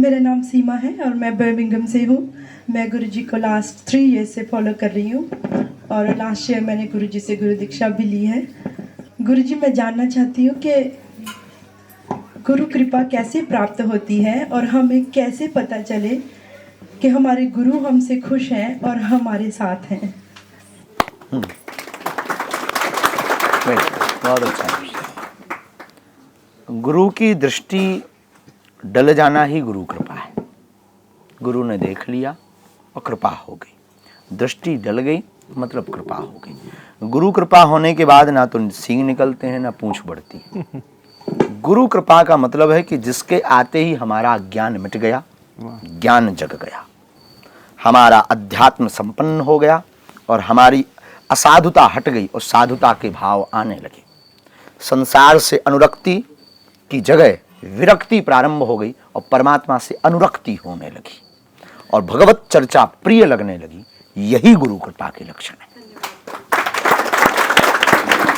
मेरा नाम सीमा है और मैं बर्मिंघम से हूँ। मैं गुरुजी को लास्ट 3 ईयर से फॉलो कर रही हूँ और लास्ट ईयर मैंने गुरुजी से गुरु दीक्षा भी ली है। गुरुजी, मैं जानना चाहती हूँ कि गुरु कृपा कैसे प्राप्त होती है और हमें कैसे पता चले कि हमारे गुरु हमसे खुश हैं और हमारे साथ हैं। बहुत अच्छा। गुरु की दृष्टि डल जाना ही गुरु कृपा है। गुरु ने देख लिया और कृपा हो गई, दृष्टि डल गई मतलब कृपा हो गई। गुरु कृपा होने के बाद ना तो सींग निकलते हैं ना पूंछ बढ़ती है। गुरु कृपा का मतलब है कि जिसके आते ही हमारा ज्ञान मिट गया, ज्ञान जग गया, हमारा अध्यात्म संपन्न हो गया और हमारी असाधुता हट गई और साधुता के भाव आने लगे। संसार से अनुरक्ति की जगह विरक्ति प्रारंभ हो गई और परमात्मा से अनुरक्ति होने लगी और भगवत चर्चा प्रिय लगने लगी। यही गुरु कृपा के लक्षण है।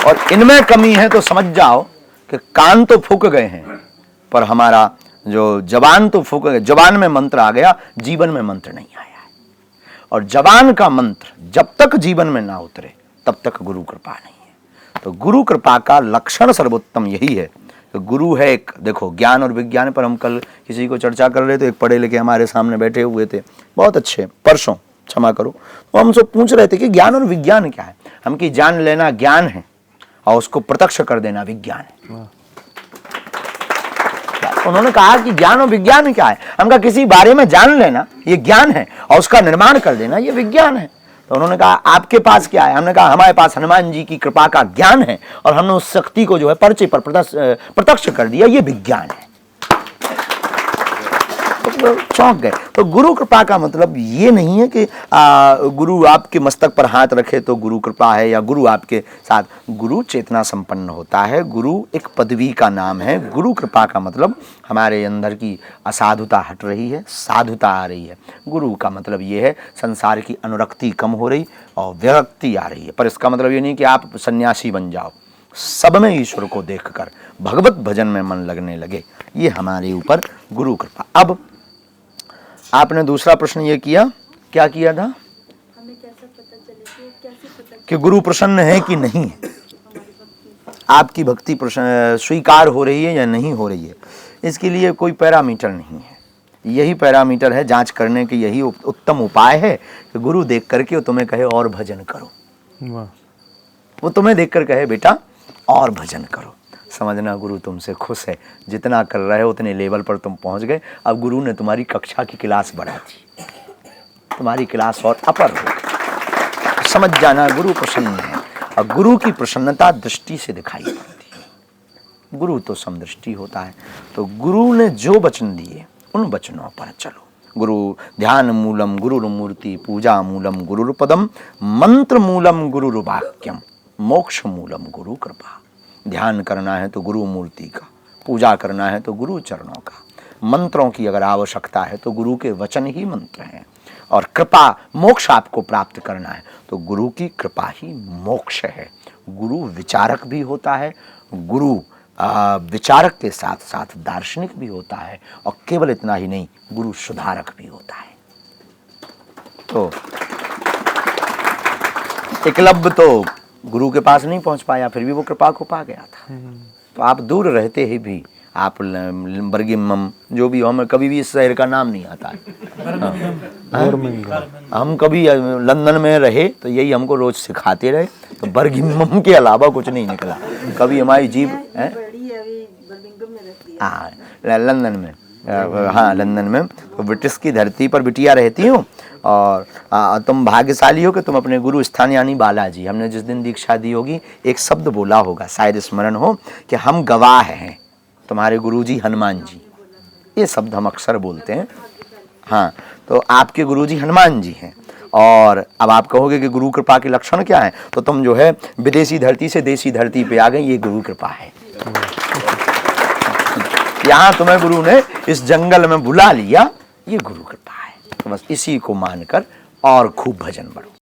और इनमें कमी है तो समझ जाओ कि कान तो फूक गए हैं पर हमारा जो जबान तो फूक गए, जबान में मंत्र आ गया, जीवन में मंत्र नहीं आया है। और जबान का मंत्र जब तक जीवन में ना उतरे तब तक गुरु कृपा नहीं है। तो गुरु कृपा का लक्षण सर्वोत्तम यही है। तो गुरु है एक, देखो ज्ञान और विज्ञान पर हम कल किसी को चर्चा कर रहे थे, एक पढ़े लिखे हमारे सामने बैठे हुए थे, बहुत अच्छे, परसों क्षमा करो, तो हम सब पूछ रहे थे कि ज्ञान और विज्ञान क्या है। हम कि जान लेना ज्ञान है और उसको प्रत्यक्ष कर देना विज्ञान है। उन्होंने कहा कि ज्ञान और विज्ञान क्या है। हम कहा किसी बारे में जान लेना ये ज्ञान है और उसका निर्माण कर देना ये विज्ञान है। तो उन्होंने कहा आपके पास क्या है। हमने कहा हमारे पास हनुमान जी की कृपा का ज्ञान है और हमने उस शक्ति को जो है पर्चे पर प्रत्यक्ष कर दिया, ये विज्ञान है। तो चौंक गए। तो गुरु कृपा का मतलब ये नहीं है कि गुरु आपके मस्तक पर हाथ रखे तो गुरु कृपा है या गुरु आपके साथ। गुरु चेतना संपन्न होता है, गुरु एक पदवी का नाम है। गुरु कृपा का मतलब हमारे अंदर की असाधुता हट रही है, साधुता आ रही है। गुरु का मतलब ये है संसार की अनुरक्ति कम हो रही और विरक्ति आ रही है। पर इसका मतलब ये नहीं कि आप सन्यासी बन जाओ। सब में ईश्वर को देखकर भगवत भजन में मन लगने लगे, ये हमारे ऊपर गुरु कृपा। अब आपने दूसरा प्रश्न ये किया, क्या किया था? हमें कैसे पता चले कि गुरु प्रसन्न है कि नहीं है, आपकी भक्ति स्वीकार हो रही है या नहीं हो रही है। इसके लिए कोई पैरामीटर नहीं है। यही पैरामीटर है जांच करने के, यही उत्तम उपाय है कि गुरु देख करके वो तुम्हें कहे और भजन करो। वो तुम्हें देख कर कहे बेटा और भजन करो, समझना गुरु तुमसे खुश है। जितना कर रहे हो उतने लेवल पर तुम पहुंच गए। अब गुरु ने तुम्हारी कक्षा की क्लास बढ़ा दी, तुम्हारी क्लास और अपर हो गई। समझ जाना गुरु प्रसन्न है। और गुरु की प्रसन्नता दृष्टि से दिखाई पड़ती है। गुरु तो समदृष्टि होता है। तो गुरु ने जो वचन दिए उन वचनों पर चलो। गुरु ध्यान मूलम गुरुर्मूर्ति, पूजा मूलम गुरुर्पदम, मंत्र मूलम गुरुर्वाक्यम, मोक्ष मूलम गुरु कृपा। ध्यान करना है तो गुरु मूर्ति का, पूजा करना है तो गुरु चरणों का, मंत्रों की अगर आवश्यकता है तो गुरु के वचन ही मंत्र हैं। और कृपा मोक्ष आपको प्राप्त करना है तो गुरु की कृपा ही मोक्ष है। गुरु विचारक भी होता है, गुरु विचारक के साथ साथ दार्शनिक भी होता है और केवल इतना ही नहीं, गुरु सुधारक भी होता है। तो एकलव्य तो गुरु के पास नहीं पहुंच पाया, फिर भी वो कृपा को पा गया था। तो आप दूर रहते ही भी, आप बर्गिमम जो भी हो, हमें कभी भी इस शहर का नाम नहीं आता है। हम कभी लंदन में रहे तो यही हमको रोज सिखाते रहे, तो बर्गिमम के अलावा कुछ नहीं निकला। कभी हमारी जीभ है लंदन में, हाँ लंदन में, तो ब्रिटिश की धरती पर बिटिया रहती हूँ। और तुम भाग्यशाली हो कि तुम अपने गुरु स्थान यानी बालाजी, हमने जिस दिन दीक्षा दी होगी एक शब्द बोला होगा, शायद स्मरण हो, कि हम गवाह हैं तुम्हारे गुरुजी हनुमान जी। ये शब्द हम अक्सर बोलते हैं। हाँ, तो आपके गुरुजी हनुमान जी हैं। और अब आप कहोगे कि गुरु कृपा के लक्षण क्या है, तो तुम जो है विदेशी धरती से देसी धरती पे आ गए, ये गुरु कृपा है। यहाँ तुम्हें गुरु ने इस जंगल में बुला लिया, ये गुरु कृपा है। तो बस इसी को मानकर और खूब भजन बढ़ो।